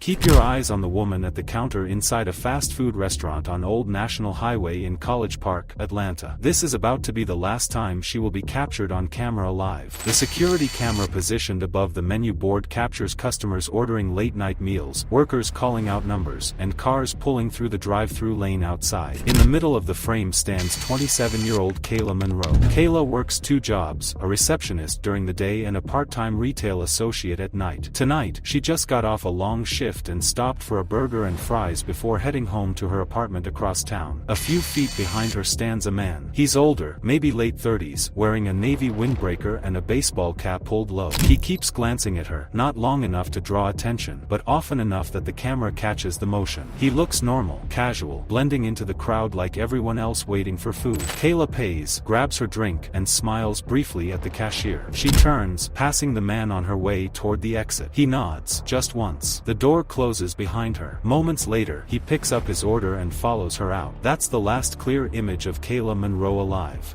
Keep your eyes on the woman at the counter inside a fast food restaurant on Old National Highway in College Park, Atlanta. This is about to be the last time she will be captured on camera alive. The security camera positioned above the menu board captures customers ordering late-night meals, workers calling out numbers, and cars pulling through the drive-through lane outside. In the middle of the frame stands 27-year-old Kayla Monroe. Kayla works two jobs, a receptionist during the day and a part-time retail associate at night. Tonight, she just got off a long shift and stopped for a burger and fries before heading home to her apartment across town. A few feet behind her stands a man. He's older, maybe late 30s, wearing a navy windbreaker and a baseball cap pulled low. He keeps glancing at her, not long enough to draw attention, but often enough that the camera catches the motion. He looks normal, casual, blending into the crowd like everyone else waiting for food. Kayla pays, grabs her drink, and smiles briefly at the cashier. She turns, passing the man on her way toward the exit. He nods, just once. The door closes behind her. Moments later, he picks up his order and follows her out. That's the last clear image of Kayla Monroe alive.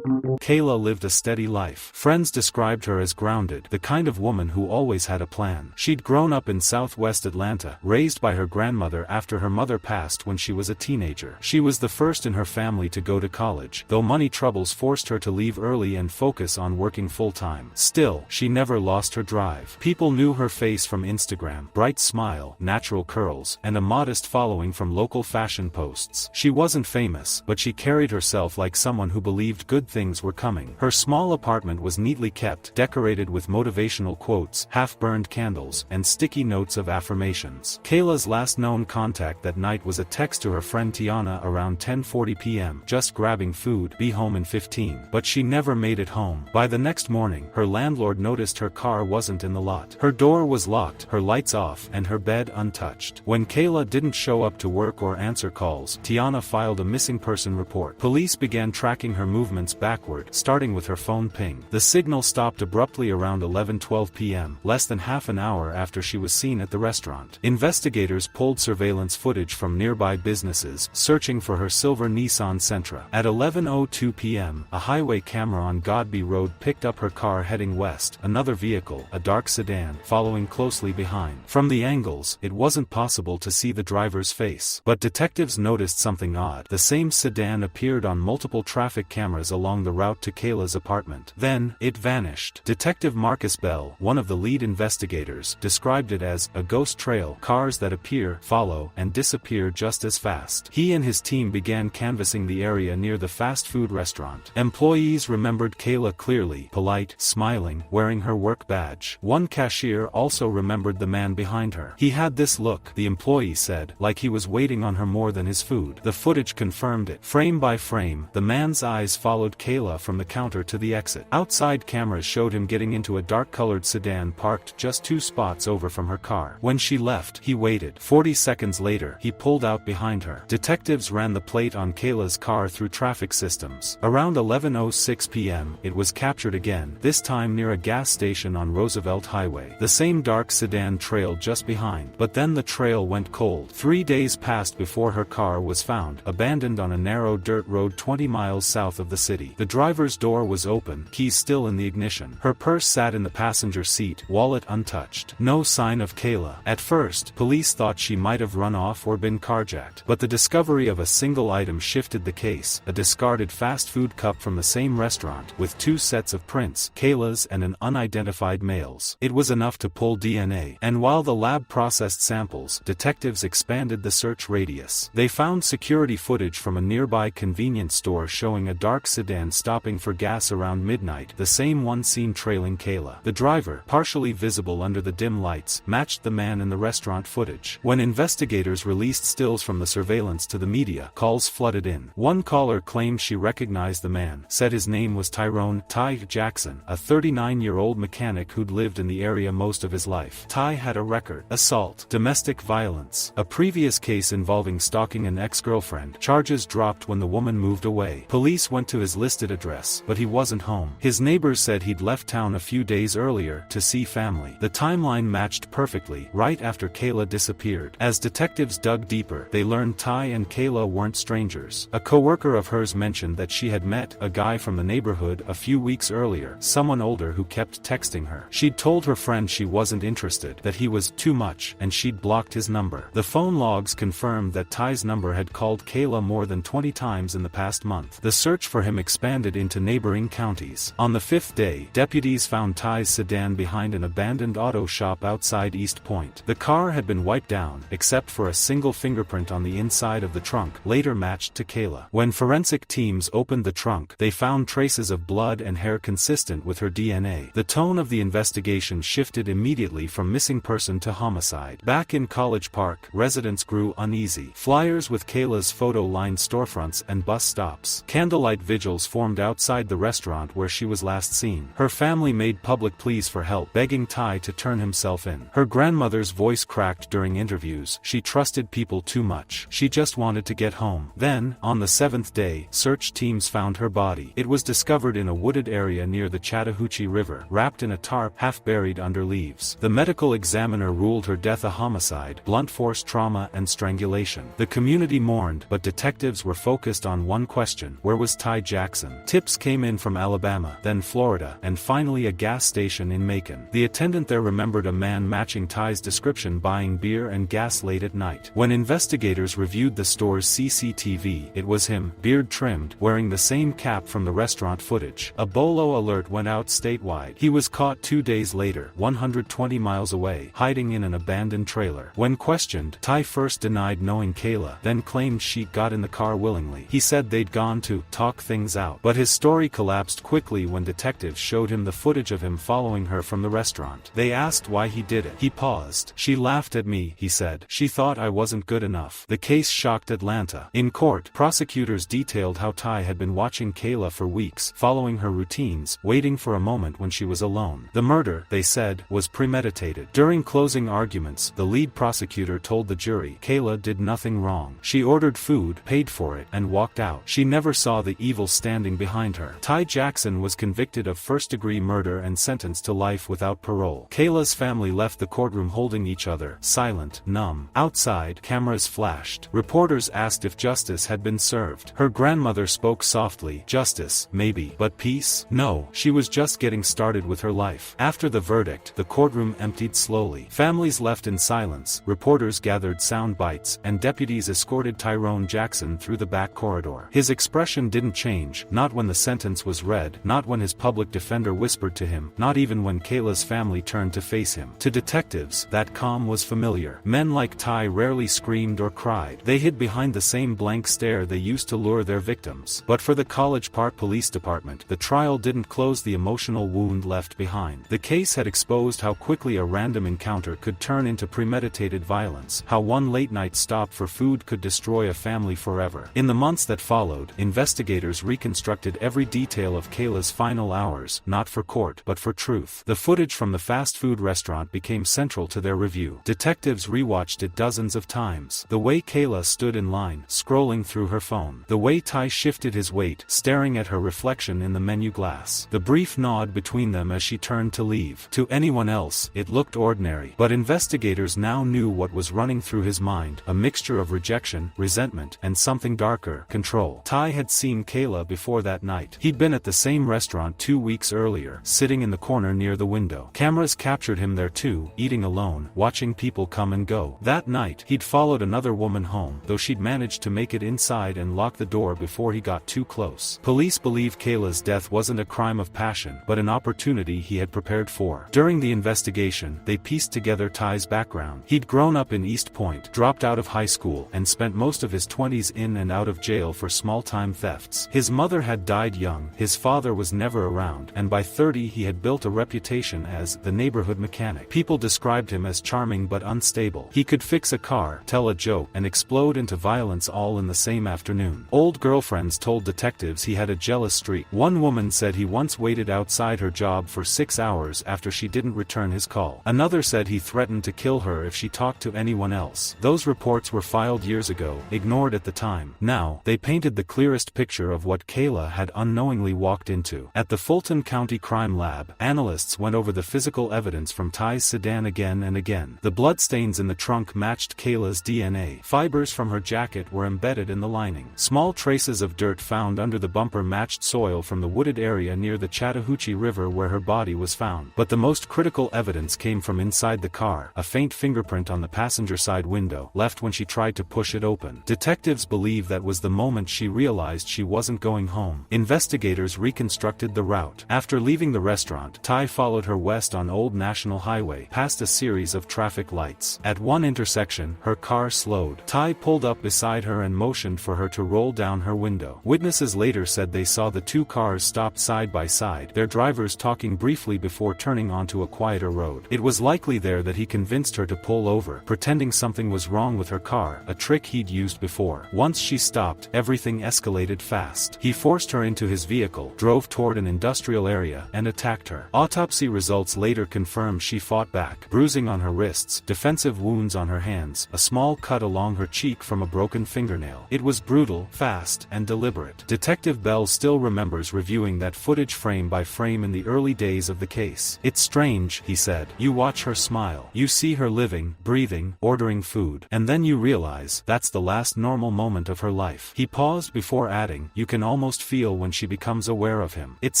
Kayla lived a steady life. Friends described her as grounded, the kind of woman who always had a plan. She'd grown up in Southwest Atlanta, raised by her grandmother after her mother passed when she was a teenager. She was the first in her family to go to college, though money troubles forced her to leave early and focus on working full-time. Still, she never lost her drive. People knew her face from Instagram, bright smile, natural curls, and a modest following from local fashion posts. She wasn't famous, but she carried herself like someone who believed good things were coming. Her small apartment was neatly kept, decorated with motivational quotes, half-burned candles, and sticky notes of affirmations. Kayla's last known contact that night was a text to her friend Tiana around 10:40 p.m. Just grabbing food, be home in 15. But she never made it home. By the next morning, her landlord noticed her car wasn't in the lot. Her door was locked, her lights off, and her bed untouched. When Kayla didn't show up to work or answer calls, Tiana filed a missing person report. Police began tracking her movements backward, starting with her phone ping. The signal stopped abruptly around 11:12 p.m., less than half an hour after she was seen at the restaurant. Investigators pulled surveillance footage from nearby businesses, searching for her silver Nissan Sentra. At 11:02 p.m., a highway camera on Godby Road picked up her car heading west, another vehicle, a dark sedan, following closely behind. From the angles, it wasn't possible to see the driver's face. But detectives noticed something odd. The same sedan appeared on multiple traffic cameras along the route to Kayla's apartment. Then, it vanished. Detective Marcus Bell, one of the lead investigators, described it as a ghost trail, cars that appear, follow, and disappear just as fast. He and his team began canvassing the area near the fast food restaurant. Employees remembered Kayla clearly, polite, smiling, wearing her work badge. One cashier also remembered the man behind her. He had this look, the employee said, like he was waiting on her more than his food. The footage confirmed it. Frame by frame, the man's eyes followed Kayla from the counter to the exit. Outside cameras showed him getting into a dark-colored sedan parked just 2 spots over from her car. When she left, he waited. 40 seconds later, he pulled out behind her. Detectives ran the plate on Kayla's car through traffic systems. Around 11:06 p.m., it was captured again, this time near a gas station on Roosevelt Highway. The same dark sedan trailed just behind, but then the trail went cold. 3 days passed before her car was found, abandoned on a narrow dirt road 20 miles south of the city. The driver's door was open, keys still in the ignition. Her purse sat in the passenger seat, wallet untouched. No sign of Kayla. At first, police thought she might have run off or been carjacked. But the discovery of a single item shifted the case, a discarded fast food cup from the same restaurant, with 2 sets of prints, Kayla's and an unidentified male's. It was enough to pull DNA. And while the lab processed samples, detectives expanded the search radius. They found security footage from a nearby convenience store showing a dark sedan stopping for gas around midnight, the same one seen trailing Kayla. The driver, partially visible under the dim lights, matched the man in the restaurant footage. When investigators released stills from the surveillance to the media, calls flooded in. One caller claimed she recognized the man, said his name was Tyrone Ty Jackson, a 39-year-old mechanic who'd lived in the area most of his life. Ty had a record: assault, domestic violence, a previous case involving stalking an ex-girlfriend. Charges dropped when the woman moved away. Police went to his listed address address, but he wasn't home. His neighbors said he'd left town a few days earlier to see family. The timeline matched perfectly, right after Kayla disappeared. As detectives dug deeper, they learned Ty and Kayla weren't strangers. A coworker of hers mentioned that she had met a guy from the neighborhood a few weeks earlier, someone older who kept texting her. She'd told her friend she wasn't interested, that he was too much, and she'd blocked his number. The phone logs confirmed that Ty's number had called Kayla more than 20 times in the past month. The search for him expanded into neighboring counties. On the fifth day, deputies found Ty's sedan behind an abandoned auto shop outside East Point. The car had been wiped down, except for a single fingerprint on the inside of the trunk, later matched to Kayla. When forensic teams opened the trunk, they found traces of blood and hair consistent with her DNA. The tone of the investigation shifted immediately from missing person to homicide. Back in College Park, residents grew uneasy. Flyers with Kayla's photo lined storefronts and bus stops. Candlelight vigils formed outside the restaurant where she was last seen. Her family made public pleas for help, begging Ty to turn himself in. Her grandmother's voice cracked during interviews. She trusted people too much. She just wanted to get home. Then, on the seventh day, search teams found her body. It was discovered in a wooded area near the Chattahoochee River, wrapped in a tarp half buried under leaves. The medical examiner ruled her death a homicide, blunt force trauma and strangulation. The community mourned, but detectives were focused on one question: where was Ty Jackson? Tips came in from Alabama, then Florida, and finally a gas station in Macon. The attendant there remembered a man matching Ty's description buying beer and gas late at night. When investigators reviewed the store's CCTV, it was him, beard trimmed, wearing the same cap from the restaurant footage. A BOLO alert went out statewide. He was caught 2 days later, 120 miles away, hiding in an abandoned trailer. When questioned, Ty first denied knowing Kayla, then claimed she got in the car willingly. He said they'd gone to talk things out. But his story collapsed quickly when detectives showed him the footage of him following her from the restaurant. They asked why he did it. He paused. "She laughed at me," he said. "She thought I wasn't good enough." The case shocked Atlanta. In court, prosecutors detailed how Ty had been watching Kayla for weeks, following her routines, waiting for a moment when she was alone. The murder, they said, was premeditated. During closing arguments, the lead prosecutor told the jury Kayla did nothing wrong. She ordered food, paid for it, and walked out. She never saw the evil standing behind her. Ty Jackson was convicted of first-degree murder and sentenced to life without parole. Kayla's family left the courtroom holding each other, silent, numb. Outside, cameras flashed. Reporters asked if justice had been served. Her grandmother spoke softly. "Justice, maybe. But peace? No." She was just getting started with her life. After the verdict, the courtroom emptied slowly. Families left in silence, reporters gathered sound bites, and deputies escorted Tyrone Jackson through the back corridor. His expression didn't change, not when the sentence was read, not when his public defender whispered to him, not even when Kayla's family turned to face him. To detectives, that calm was familiar. Men like Ty rarely screamed or cried. They hid behind the same blank stare they used to lure their victims. But for the College Park Police Department, the trial didn't close the emotional wound left behind. The case had exposed how quickly a random encounter could turn into premeditated violence, how one late-night stop for food could destroy a family forever. In the months that followed, investigators reconstructed every detail of Kayla's final hours, not for court, but for truth. The footage from the fast food restaurant became central to their review. Detectives rewatched it dozens of times. The way Kayla stood in line, scrolling through her phone. The way Ty shifted his weight, staring at her reflection in the menu glass. The brief nod between them as she turned to leave. To anyone else, it looked ordinary. But investigators now knew what was running through his mind, a mixture of rejection, resentment, and something darker, control. Ty had seen Kayla before that night. He'd been at the same restaurant 2 weeks earlier, sitting in the corner near the window. Cameras captured him there too, eating alone, watching people come and go. That night, he'd followed another woman home, though she'd managed to make it inside and lock the door before he got too close. Police believe Kayla's death wasn't a crime of passion, but an opportunity he had prepared for. During the investigation, they pieced together Ty's background. He'd grown up in East Point, dropped out of high school, and spent most of his 20s in and out of jail for small-time thefts. His mother had died young, his father was never around, and by 30 he had built a reputation as the neighborhood mechanic. People described him as charming but unstable. He could fix a car, tell a joke, and explode into violence all in the same afternoon. Old girlfriends told detectives he had a jealous streak. One woman said he once waited outside her job for 6 hours after she didn't return his call. Another said he threatened to kill her if she talked to anyone else. Those reports were filed years ago, ignored at the time. Now, they painted the clearest picture of what Kayla had unknowingly walked into. At the Fulton County Crime Lab, analysts went over the physical evidence from Ty's sedan again and again. The bloodstains in the trunk matched Kayla's DNA. Fibers from her jacket were embedded in the lining. Small traces of dirt found under the bumper matched soil from the wooded area near the Chattahoochee River where her body was found. But the most critical evidence came from inside the car, a faint fingerprint on the passenger side window, left when she tried to push it open. Detectives believe that was the moment she realized she wasn't going home. Investigators reconstructed the route. After leaving the restaurant, Ty followed her west on Old National Highway, past a series of traffic lights. At one intersection, her car slowed. Ty pulled up beside her and motioned for her to roll down her window. Witnesses later said they saw the two cars stopped side by side, their drivers talking briefly before turning onto a quieter road. It was likely there that he convinced her to pull over, pretending something was wrong with her car, a trick he'd used before. Once she stopped, everything escalated fast. He forced her into his vehicle, drove toward an industrial area, and attacked her. Autopsy results later confirmed she fought back. Bruising on her wrists, defensive wounds on her hands, a small cut along her cheek from a broken fingernail. It was brutal, fast, and deliberate. Detective Bell still remembers reviewing that footage frame by frame in the early days of the case. "It's strange," he said. "You watch her smile. You see her living, breathing, ordering food. And then you realize that's the last normal moment of her life." He paused before adding, "You can almost feel when she becomes aware of him. It's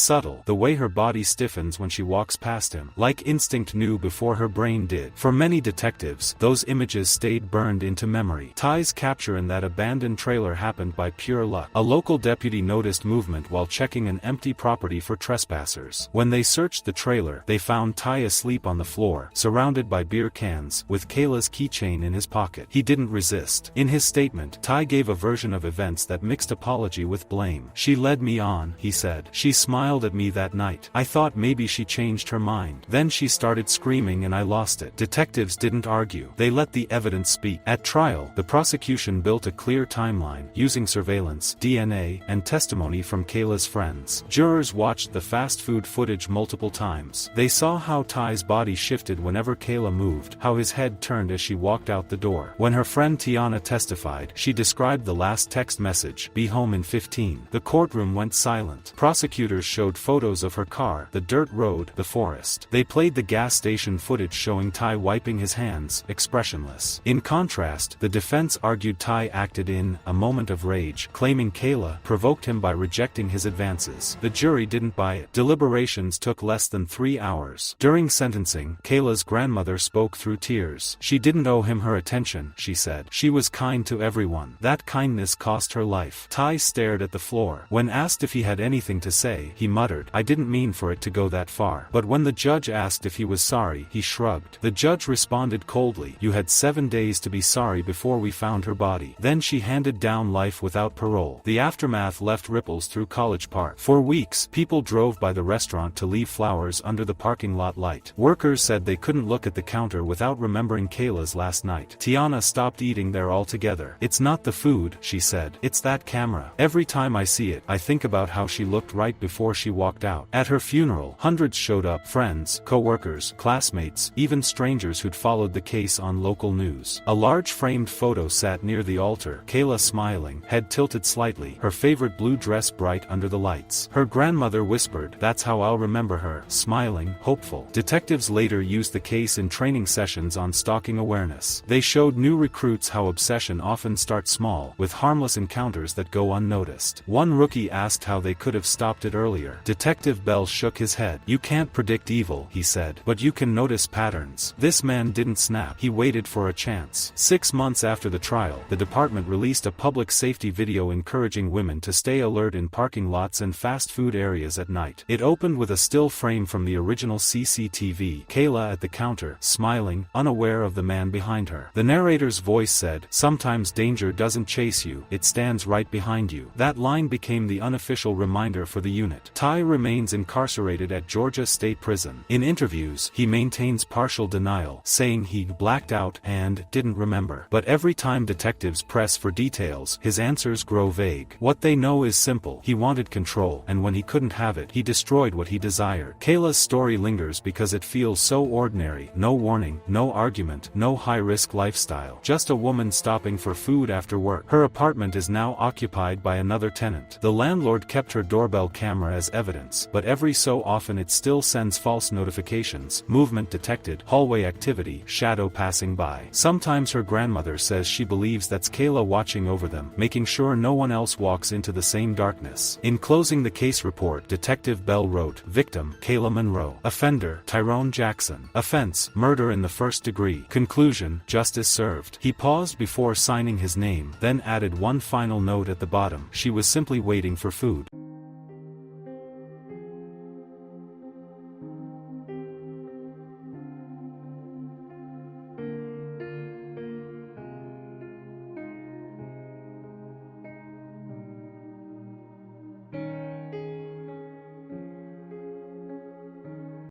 subtle, the way her body stiffens when she walks past him, like instinct knew before her brain did." For many detectives, those images stayed burned into memory. Ty's capture in that abandoned trailer happened by pure luck. A local deputy noticed movement while checking an empty property for trespassers. When they searched the trailer, they found Ty asleep on the floor, surrounded by beer cans, with Kayla's keychain in his pocket. He didn't resist. In his statement, Ty gave a version of events that mixed apology with blame. "She led me on," he said. "She smiled at me that night. I thought maybe she changed her mind. Then she started screaming and I lost it." Detectives didn't argue. They let the evidence speak. At trial, the prosecution built a clear timeline, using surveillance, DNA, and testimony from Kayla's friends. Jurors watched the fast food footage multiple times. They saw how Ty's body shifted whenever Kayla moved, how his head turned as she walked out the door. When her friend Tiana testified, she described the last text message, "Be home in 15. The courtroom went silent. Prosecutors showed photos of her car, the dirt road, the forest. They played the gas station footage showing Ty wiping his hands, expressionless. In contrast, the defense argued Ty acted in a moment of rage, claiming Kayla provoked him by rejecting his advances. The jury didn't buy it. Deliberations took less than 3 hours. During sentencing, Kayla's grandmother spoke through tears. She didn't owe him her attention, she said. She was kind to everyone. That kindness cost her life. Ty stared at the floor. When asked if he had anything to say, he muttered, "I didn't mean for it to go that far." But when the judge asked if he was sorry, he shrugged. The judge responded coldly, "You had 7 days to be sorry before we found her body." Then she handed down life without parole. The aftermath left ripples through College Park. For weeks, people drove by the restaurant to leave flowers under the parking lot light. Workers said they couldn't look at the counter without remembering Kayla's last night. Tiana stopped eating there altogether. "It's not the food," she said. "It's that camera. Every time I see it, I think about how she looked right before she walked out." At her funeral, hundreds showed up, friends, co-workers, classmates, even strangers who'd followed the case on local news. A large framed photo sat near the altar, Kayla smiling, head tilted slightly, her favorite blue dress bright under the lights. Her grandmother whispered, "That's how I'll remember her," smiling, hopeful. Detectives later used the case in training sessions on stalking awareness. They showed new recruits how obsession often starts small, with harmless encounters that go unnoticed. One rookie asked how they could have stopped it earlier. Detective Bell shook his head. "You can't predict evil," he said, "but you can notice patterns." This man didn't snap. He waited for a chance. 6 months after the trial, the department released a public safety video encouraging women to stay alert in parking lots and fast food areas at night. It opened with a still frame from the original CCTV, Kayla at the counter, smiling, unaware of the man behind her. The narrator's voice said, "Sometimes danger doesn't chase you, it stands right behind you." That line became the unofficial reminder for the unit. Ty remains incarcerated at Georgia State Prison. In interviews, he maintains partial denial, saying he blacked out and didn't remember. But every time detectives press for details, his answers grow vague. What they know is simple: he wanted control, and when he couldn't have it, he destroyed what he desired. Kayla's story lingers because it feels so ordinary. No warning, no argument, no high-risk lifestyle. Just a woman stopping for food after work. Her apartment is now occupied by another tenant. The landlord kept her doorbell camera as evidence, but every so often it still sends false notifications: movement detected, hallway activity, shadow passing by. Sometimes her grandmother says she believes that's Kayla watching over them, making sure no one else walks into the same darkness. In closing the case report, Detective Bell wrote: Victim, Kayla Monroe. Offender, Tyrone Jackson. Offense, murder in the first degree. Conclusion, justice served. He paused before signing his name, then added one final note at the bottom: she was simply waiting for food.